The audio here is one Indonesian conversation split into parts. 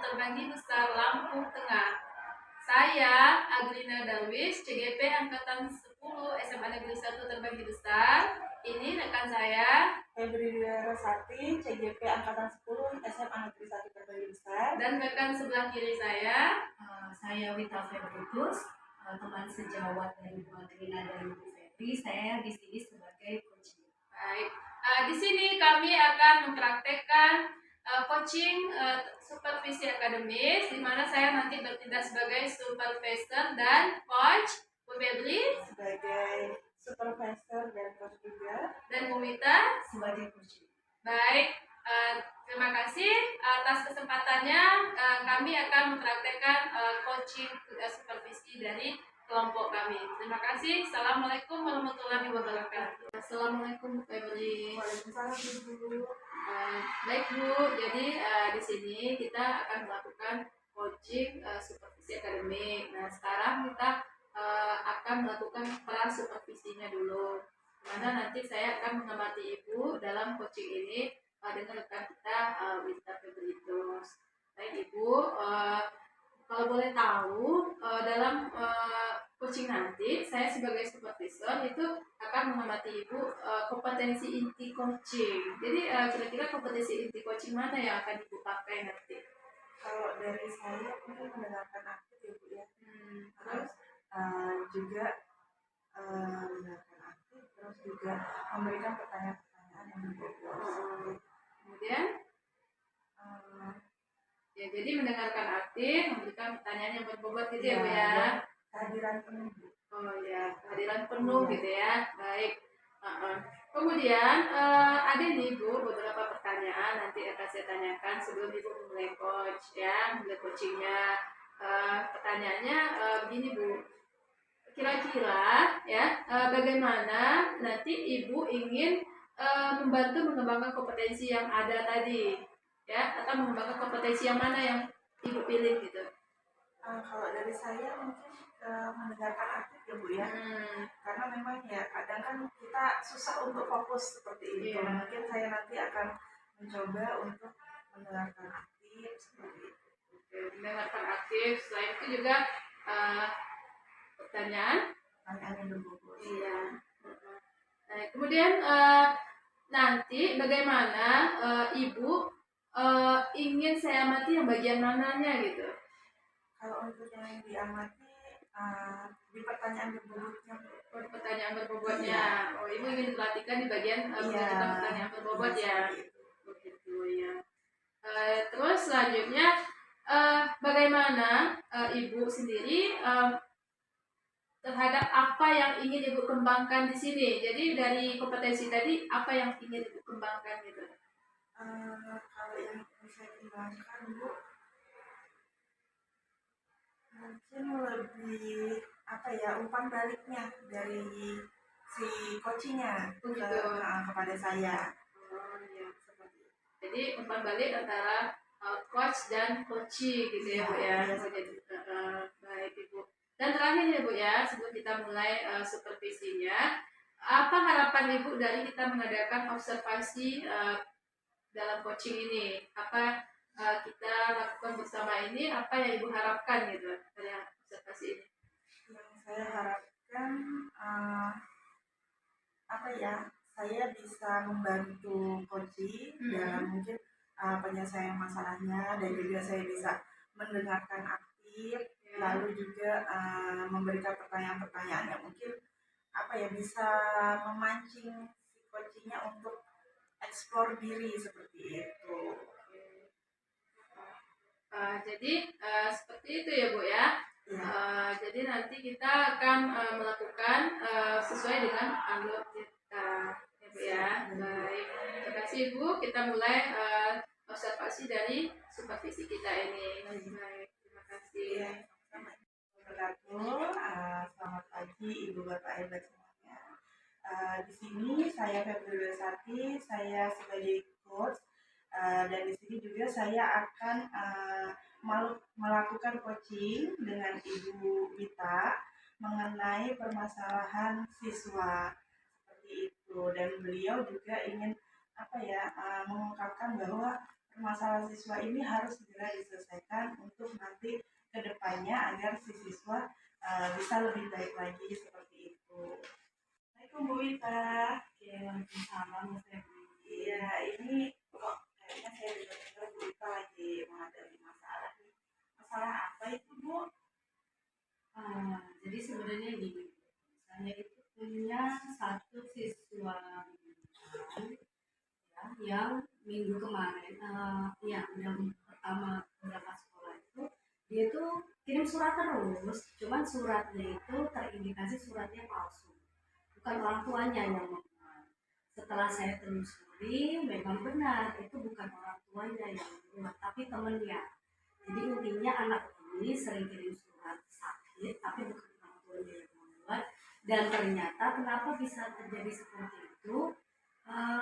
Terbanggi Besar Lampung Tengah. Saya Agrina Darwis, CGP Angkatan 10 SMA Negeri 1 Terbanggi Besar. Ini rekan saya Febri Sati, CGP Angkatan 10 SMA Negeri 1 Terbanggi Besar. Dan rekan sebelah kiri saya Wita Febritus, teman sejawat dari Bu Agrina dan Bu Febri. Saya di sini sebagai coach. Baik, di sini kami akan mempraktekkan coaching supervisi akademis, di mana saya nanti bertindak sebagai supervisor dan coach, Bu Febri sebagai supervisor dan coach juga, dan Bu Wita sebagai coach. Baik, terima kasih atas kesempatannya. Kami akan mempraktekkan coaching supervisi dari kelompok kami. Terima kasih. Assalamualaikum warahmatullahi wabarakatuh. Assalamualaikum Bu Febri. Waalaikumsalam Ibu. Baik Bu, jadi di sini kita akan melakukan coaching supervisi akademik. Nah sekarang kita akan melakukan pra supervisinya dulu. Mana nanti saya akan mengamati Ibu dalam coaching ini dengan rekan kita Wita Febritus. Baik Ibu, kalau boleh tahu dalam coaching nanti saya sebagai supervisor itu akan mengamati Ibu kompetensi inti coaching. Jadi kira-kira kompetensi inti coaching mana yang akan Ibu pakai nanti? Kalau dari saya mungkin mendengarkan aktif ya Bu ya. Terus juga mendengarkan aktif, terus juga memberikan pertanyaan-pertanyaan yang berbobot. Kemudian ya, jadi mendengarkan aktif, memberikan pertanyaan yang berbobot gitu ya Bu ya. Kehadiran penuh. Oh ya, kehadiran penuh gitu ya. Baik. Kemudian ada nih Bu beberapa pertanyaan nanti akan saya tanyakan sebelum Ibu mulai coach ya, mulai coachingnya. Pertanyaannya begini Bu, kira-kira ya bagaimana nanti Ibu ingin membantu mengembangkan kompetensi yang ada tadi ya, atau mengembangkan kompetensi yang mana yang Ibu pilih gitu? Kalau dari saya mungkin mendengarkan aktif ya Bu ya. Karena memang ya kadang kan kita susah untuk fokus seperti itu. Mungkin saya nanti akan mencoba untuk mendengarkan aktif seperti itu. Mendengarkan aktif. Selain itu juga pertanyaan yang berbobot. Iya. Nah, kemudian nanti bagaimana Ibu ingin saya amati yang bagian mananya gitu? Kalau untuk yang diamati di pertanyaan berbobotnya. Pertanyaan berbobotnya. Oh, Ibu ingin dilatihkan di bagian mengajukan pertanyaan berbobot ya. Begitu ya. Terus selanjutnya bagaimana Ibu sendiri terhadap apa yang ingin Ibu kembangkan di sini? Jadi dari kompetensi tadi apa yang ingin Ibu kembangkan gitu? Kalau yang ingin saya kembangkan Bu, mungkin lebih umpan baliknya dari si coachingnya kepada saya. Oh ya, seperti itu. Jadi umpan balik antara coach dan coachee gitu ya Bu ya. Baik Ibu. Dan terakhir ya Bu ya, sebelum kita mulai supervisinya, apa harapan Ibu dari kita mengadakan observasi dalam coaching ini? Apa kita lakukan bersama ini? Apa yang Ibu harapkan gitu dari observasi ini? Yang saya harapkan saya bisa membantu coaching dalam mungkin penyelesaian masalahnya, dan juga saya bisa mendengarkan aktif, lalu juga memberikan pertanyaan-pertanyaan yang mungkin bisa memancing si coachingnya untuk eksplor diri seperti itu. Jadi seperti itu ya Bu ya. Jadi nanti kita akan melakukan sesuai dengan alur kita ya Bu ya. Baik, terima kasih Bu. Kita mulai observasi dari supervisi kita ini. Baik, terima kasih. Selamat pagi Ibu Bapak Ibu semuanya. Di sini saya Febri Sati, saya sebagai coach, dan di sini juga saya akan melakukan coaching dengan Ibu Wita mengenai permasalahan siswa seperti itu, dan beliau juga ingin mengungkapkan bahwa permasalahan siswa ini harus segera diselesaikan untuk nanti kedepannya agar si siswa bisa lebih baik lagi seperti itu. Assalamualaikum Bu Wita. Oke, waalaikumsalam Mas Febri. Iya, ini kok kayaknya saya dengar Bu Wita lagi menghadapi masalah nih. Masalah apa itu Bu? Jadi sebenarnya gini, saya itu punya satu siswa bimbingan ya, yang minggu kemarin, yang pertama berangkat sekolah itu, dia tuh kirim surat terus, cuman suratnya itu terindikasi suratnya palsu, bukan orang tuanya yang membuat. Setelah saya telusuri, memang benar itu bukan orang tuanya yang membuat, tapi temennya. Jadi intinya anak ini sering kirim surat sakit, tapi bukan orang tuanya yang membuat. Dan ternyata kenapa bisa terjadi seperti itu?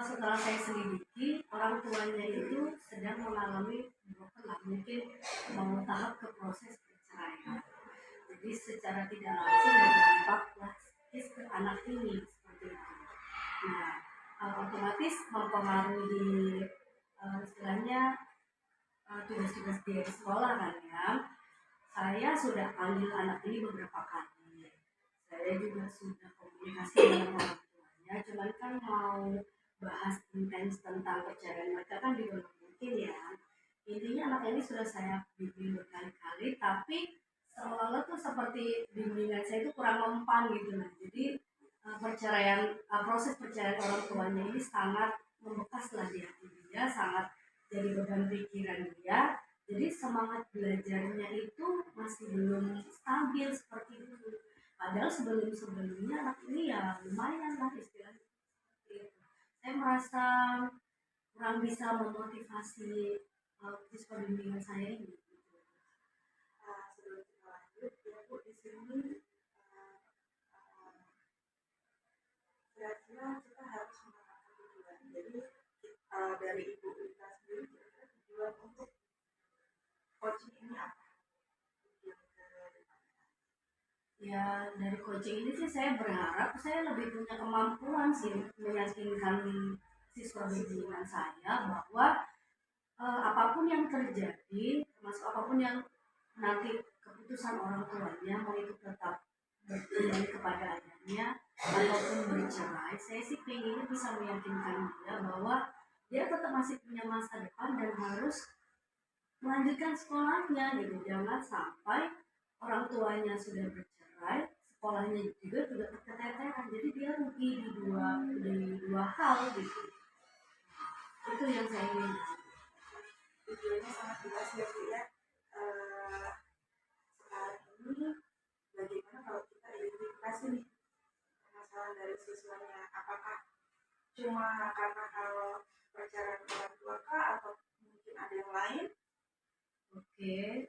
Setelah saya selidiki, orang tuanya itu sedang mengalami broken lah, mungkin mau tahap ke proses perceraian. Jadi secara tidak langsung berdampak psikis ke anak ini seperti itu. Nah, otomatis mempengaruhi istilahnya tugas-tugas dia di sekolah kan ya. Saya sudah panggil anak ini beberapa kali. Saya juga sudah komunikasi dengan orang tuanya, cuman kan mau bahas intens tentang perceraian mereka kan juga nggak mungkin ya. Intinya anak ini sudah saya bimbing berkali-kali, tapi seolah-olah tuh seperti bimbingan saya itu kurang mempan gitu lah. Jadi proses perceraian orang tuanya ini sangat membekas lah di hati dia, sangat jadi beban pikiran dia. Jadi semangat belajarnya itu masih belum stabil seperti itu. Padahal sebelum-sebelumnya anak ini ya lumayan lah istilahnya seperti itu. Saya merasa kurang bisa memotivasi siswa bimbingan saya ini. Sebelum kita lanjut, ya Bu, di sini kira-kira kita harus menetapkan tujuan. Jadi dari Ibu Wita sendiri, kira-kira tujuan untuk coaching ini apa? Ya dari coaching ini sih saya berharap saya lebih punya kemampuan sih meyakinkan siswa bimbingan saya bahwa apapun yang terjadi, termasuk apapun yang nanti keputusan orang tuanya mau itu tetap kembali kepada ayahnya ataupun bercerai, saya sih pengennya bisa meyakinkan dia bahwa dia tetap masih punya masa depan dan harus melanjutkan sekolahnya gitu. Jangan sampai orang tuanya sudah bercerai, sekolahnya juga keteteran. Jadi dia rugi di dua hal gitu. Itu yang saya inginkan. Tujuannya sangat jelas ya Bu ya. Sekarang ini bagaimana kalau kita identifikasi nih permasalahan dari siswanya, apakah cuma karena kalau perceraian orang tua kah atau mungkin ada yang lain? Oke,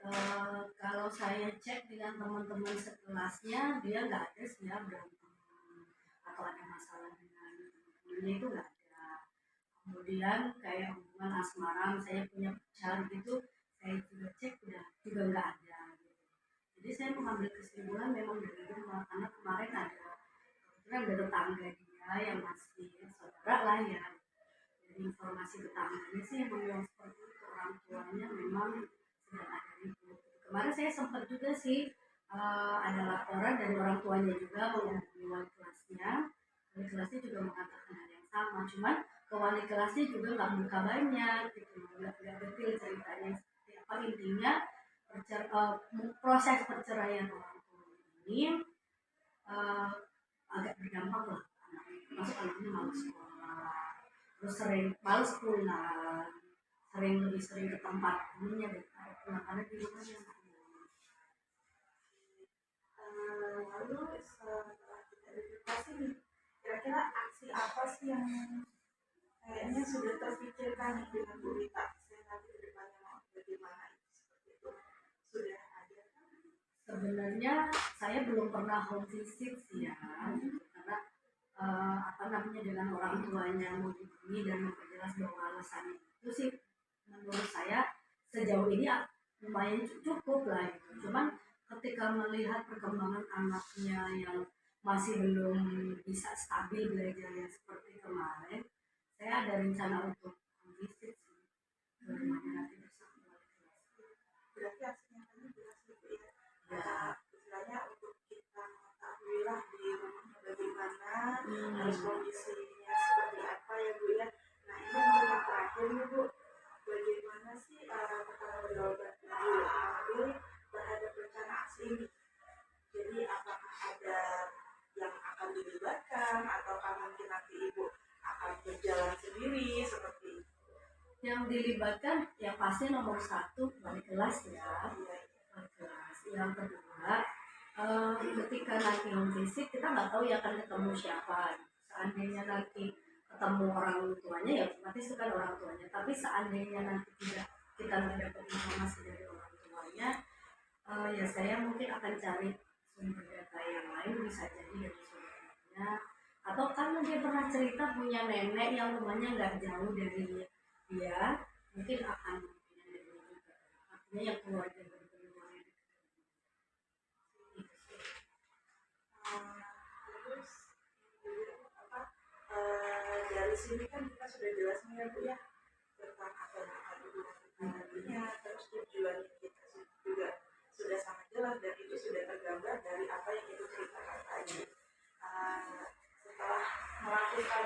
kalau saya cek dengan teman-teman sekelasnya, dia nggak ada sih ya berantem atau ada masalah dengan teman-temannya itu nggak ada. Kemudian kayak hubungan asmara, saya punya pacar gitu, saya juga cek juga nggak ada. Gitu. Jadi saya mengambil kesimpulan memang dari rumah karena kemarin kebetulan ada tetangga dia yang masih saudara lah ya. Dari informasi tetangganya sih memang seperti itu, orang tuanya memang sedang ada ribut. Kemarin saya sempat juga sih ada laporan dari orang tuanya juga menghubungi wali kelasnya. Wali kelasnya juga mengatakan hal yang sama, cuman ke wali kelasnya juga nggak buka banyak gitu, nggak detail ceritanya seperti apa. Intinya proses perceraian orang tua ini uh, agak berdampak lah, masuk anaknya malas sekolah, terus sering males pulang, lebih sering ke tempat temennya daripada pulang karena di rumahnya. Lalu setelah kita identifikasi nih, kira-kira aksi apa sih yang kayaknya sudah terpikirkan nih dengan Bu Wita? Saya nanti ke depannya mau bagaimana itu seperti itu sudah ada kan? Sebenarnya saya belum pernah home visit sih ya, karena apa namanya dengan orang tuanya menghubungi dan memperjelas bahwa alasannya itu sih menurut saya sejauh ini ya, lumayan cukup lah gitu. Cuman ketika melihat perkembangan anaknya yang masih belum bisa stabil belajarnya seperti kemarin, saya ada rencana untuk visit sih. ke rumahnya nanti bersama wali kelas. Berarti aksinya tadi jelas gitu ya. Nah, istilahnya untuk kita mengetahui lah di rumahnya bagaimana, harus kondisinya seperti apa ya Bu ya. Nah ini yang terakhir nih Bu, bagaimana sih pertanggungjawaban Ibu mengambil terhadap rencana aksi ini? Jadi apakah ada yang akan dilibatkan ataukah mungkin nanti Ibu akan berjalan sendiri seperti itu? Yang dilibatkan yang pasti nomor 1 wali kelas ya, wali kelas. Yang kedua, ketika nanti home visit kita nggak tahu ya akan ketemu siapa. Seandainya nanti ketemu orang tuanya ya otomatis itu kan orang tuanya. Tapi seandainya nanti tidak kita nggak dapat informasi dari orang tuanya, ya saya mungkin akan cari sumber data yang lain, bisa jadi dari saudaranya atau karena dia pernah cerita punya nenek yang rumahnya nggak jauh dari dia, mungkin akan punya nenek juga, artinya yang keluarga berkeluarga terus apa dari sini kan kita sudah jelas nih ya Bu ya tentang apa yang akan Ibu lakukan nantinya, terus tujuan kita juga sudah sangat jelas dan itu sudah tergambar dari apa yang Ibu ceritakan tadi. Setelah melakukan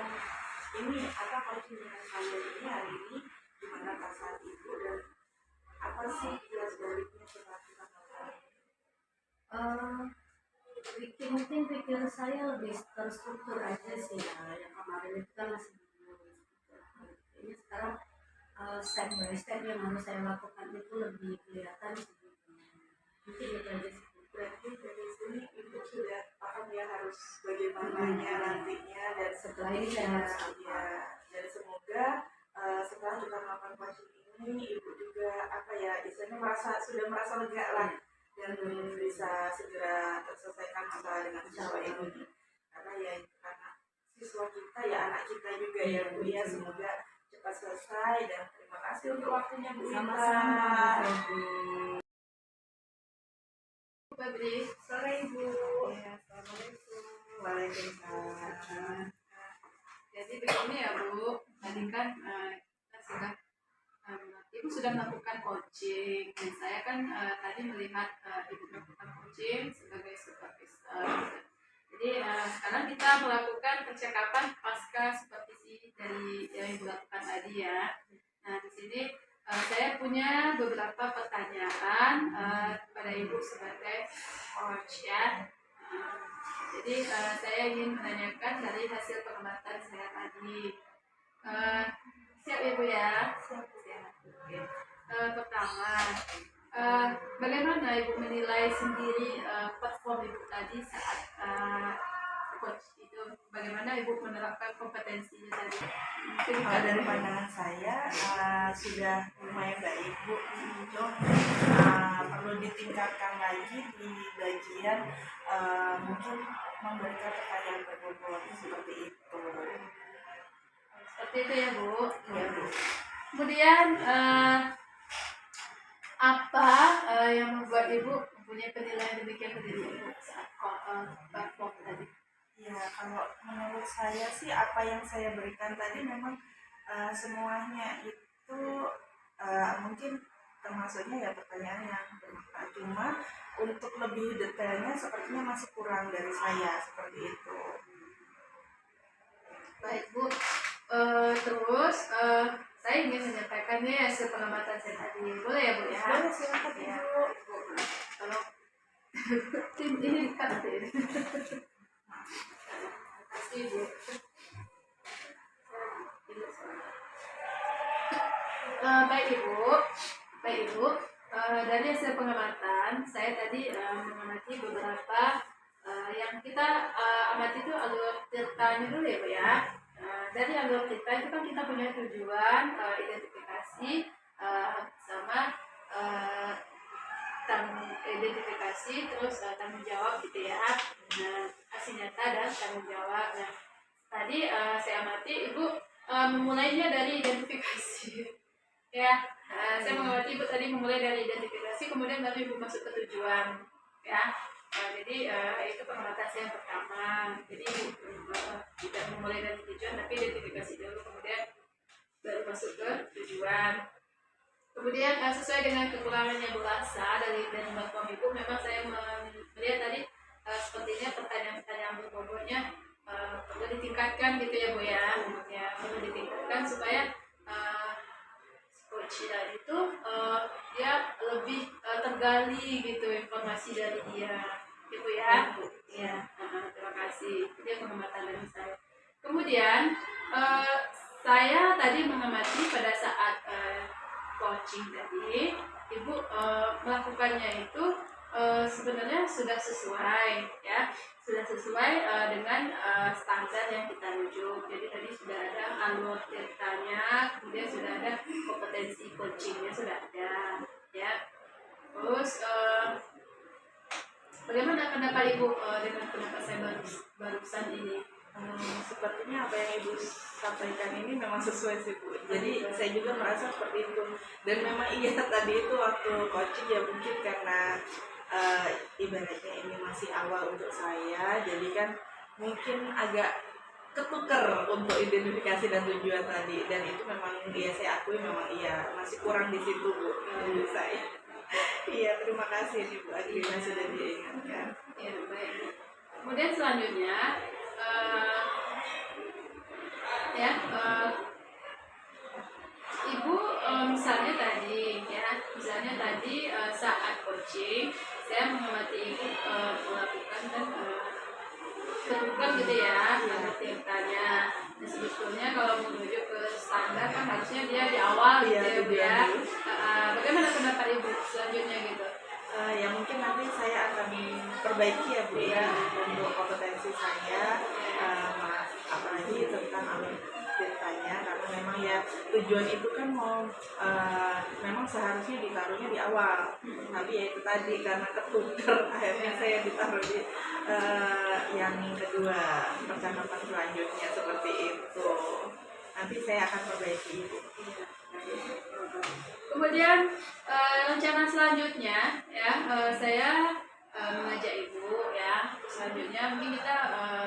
ini apa kunjungan kalian ini hari ini, gimana perasaan Ibu dan apa sih jelas baliknya setelah kita melakukan mungkin pikir saya lebih terstruktur aja sih ya. Yang kemarin itu kan masih bingung. Ini sekarang step by step yang harus saya lakukan itu lebih kelihatan sih. Mungkin itu aja sih. Berarti dari sini Ibu sudah paham ya harus bagaimananya nantinya dan Setelah ini saya harus ya, dan semoga setelah kita melakukan coaching ini Ibu juga apa ya istilahnya sudah merasa lega lah dan bisa segera terselesaikan masalah dengan siswa ini, karena ya karena siswa kita ya anak kita juga ya Bu ya, semoga cepat selesai dan terima kasih untuk waktunya Bu. Sama-sama. Febri. Sore Ibu. Ya, assalamualaikum. Waalaikumsalam. Jadi begini ya Bu, tadi kan kita sudah Ibu sudah melakukan coaching dan saya kan tadi melihat Ibu melakukan coaching sebagai supervisor. Jadi sekarang kita melakukan percakapan pasca supervisi dari yang Ibu lakukan tadi ya. Nah di sini saya punya beberapa pertanyaan kepada Ibu sebagai coach ya. Jadi saya ingin menanyakan dari hasil pengamatan saya tadi. Siap Ibu ya? Siap. Pertama, bagaimana Ibu menilai sendiri perform Ibu tadi saat coach itu? Bagaimana Ibu menerapkan kompetensinya tadi? Kalau dari pandangan saya sudah lumayan baik Bu. Cuma perlu ditingkatkan lagi di bagian mungkin memberikan pertanyaan berbobot seperti itu. Seperti itu ya Bu. Iya Bu. Kemudian apa yang membuat Ibu mempunyai penilaian demikian ke diri Ibu saat perform tadi? Ya, kalau menurut saya sih apa yang saya berikan tadi memang semuanya itu mungkin termasuknya ya pertanyaan yang bermanfaat. Cuma untuk lebih detailnya sepertinya masih kurang dari saya seperti itu. Baik Bu. Terus saya ingin menyampaikannya hasil pengamatan saya tadi. Boleh ya Bu ya? Boleh, silakan Ya, Ibu. kalau tim ini dekat ya. Kasih Bu. Baik Ibu, dari hasil pengamatan saya tadi mengamati beberapa yang kita amati itu alur ceritanya dulu ya Bu ya. Dari alur cerita itu kan kita punya tujuan, identifikasi sama identifikasi terus tanggung jawab gitu ya. Nah, aksi nyata dan tanggung jawab. Nah, tadi saya amati Ibu memulainya dari identifikasi. Ya, saya mengamati Ibu tadi memulai dari identifikasi, kemudian baru Ibu masuk ke tujuan. Ya, jadi itu pengamatan saya yang pertama. Jadi tidak memulai dari tujuan, tapi identifikasi dulu, kemudian baru masuk ke tujuan. Kemudian sesuai dengan kekurangannya Bu Lasa dari bantuan Ibu, memang saya melihat tadi sepertinya pertanyaan-pertanyaan berbobotnya perlu ditingkatkan gitu ya Bu ya. Ya perlu ditingkatkan supaya coach tadi itu dia lebih tergali gitu informasi dari dia gitu ya. Ya, terima kasih. Itu yang pengamatan dari saya. Kemudian saya tadi mengamati pada saat coaching tadi, Ibu melakukannya itu sebenarnya sudah sesuai ya, sudah sesuai dengan standar yang kita rujuk. Jadi tadi sudah ada alur ceritanya, kemudian sudah ada kompetensi coachingnya sudah ada ya. Terus bagaimana pendapat Ibu dengan pendapat saya barusan ini? Sepertinya apa yang Ibu sampaikan ini memang sesuai sih Bu. Jadi saya juga merasa seperti itu. Dan memang iya tadi itu waktu coaching ya mungkin karena ibaratnya ini masih awal untuk saya, jadi kan mungkin agak ketuker untuk identifikasi dan tujuan tadi. Dan itu memang iya saya akui memang iya masih kurang di situ Bu menurut saya. Iya terima kasih nih Bu Adrina sudah diingatkan. Ya baik. Kemudian selanjutnya Ibu misalnya tadi saat coaching saya mengamati Ibu melakukan dan ketukan gitu ya tanya. Nah, sebetulnya kalau menuju ke standar kan harusnya dia di awal gitu ya. Bagaimana pendapat Ibu selanjutnya gitu? Ya mungkin nanti saya akan perbaiki ya Bu ya untuk kompetensi saya, apalagi tentang alur ceritanya, karena memang ya tujuan itu kan memang seharusnya ditaruhnya di awal, tapi ya itu tadi karena ketuker akhirnya saya ditaruh di yang kedua percakapan selanjutnya seperti itu. Nanti saya akan perbaiki itu. Kemudian rencana selanjutnya ya saya mengajak Ibu ya selanjutnya mungkin kita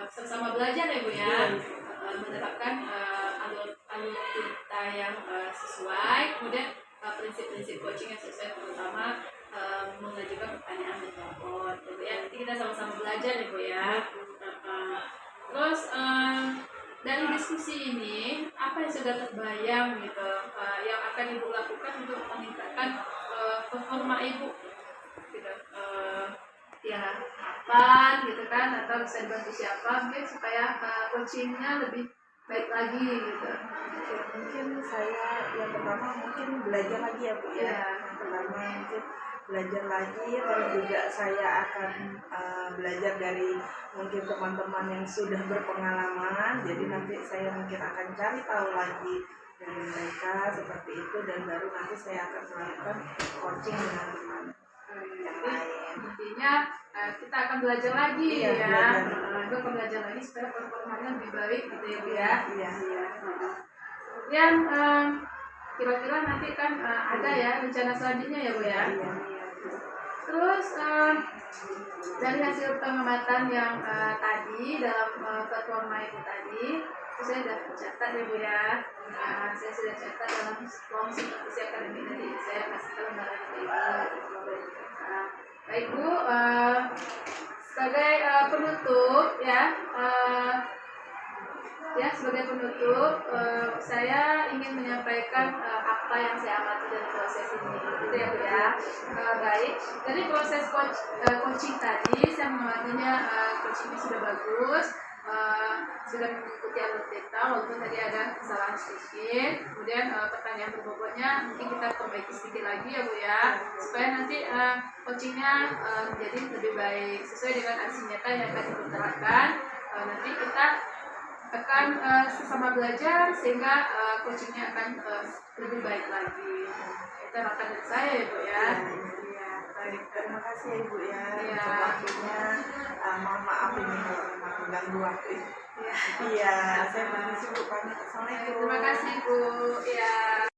sama-sama belajar ya Bu ya, menerapkan alur cerita yang sesuai, kemudian prinsip-prinsip coaching yang sesuai, terutama mengajukan pertanyaan berbobot gitu ya. Nanti kita sama-sama belajar ya Bu ya. Terus dari diskusi ini apa yang sudah terbayang gitu yang akan Ibu lakukan untuk meningkatkan performa Ibu gitu, ya kapan gitu kan, atau bisa dibantu siapa mungkin supaya coachingnya lebih baik lagi gitu. Ya, mungkin saya yang pertama mungkin belajar lagi ya Bu ya. Yang pertama mungkin belajar lagi, terus juga saya akan belajar dari mungkin teman-teman yang sudah berpengalaman. Jadi nanti saya mungkin akan cari tahu lagi dari mereka seperti itu, dan baru nanti saya akan melakukan coaching dengan teman yang lain. Intinya kita akan belajar lagi ya. Itu akan belajar lagi supaya performanya lebih baik gitu ya Bu ya. Iya. Kemudian kira-kira nanti kan ada ya rencana selanjutnya ya Bu ya. Terus dari hasil pengamatan yang tadi dalam performa itu tadi, itu saya sudah catat ya Bu ya. Saya sudah catat dalam form supervisi akademik, nanti saya kasih lembaran ke Ibu. Baik Bu, sebagai penutup ya. Sebagai penutup, saya ingin menyampaikan apa yang saya amati dari proses ini, gitu ya Bu ya. Baik, dari proses coaching tadi, saya mengamatinya coachingnya sudah bagus, sudah mengikuti alur cerita, walaupun tadi ada kesalahan sedikit. Kemudian pertanyaan berbobotnya mungkin kita perbaiki sedikit lagi ya Bu ya, supaya nanti coachingnya menjadi lebih baik sesuai dengan aksi nyata yang akan diterapkan. Nanti kita akan sesama belajar sehingga coachingnya akan lebih baik lagi. Itu harapan dari saya ya Bu ya. Baik, terima kasih ya Ibu ya untuk waktunya. Mohon maaf ini kalau memang mengganggu waktu. Iya, saya permisi Bu, pamit. Assalamualaikum. Terima kasih Bu. Ya.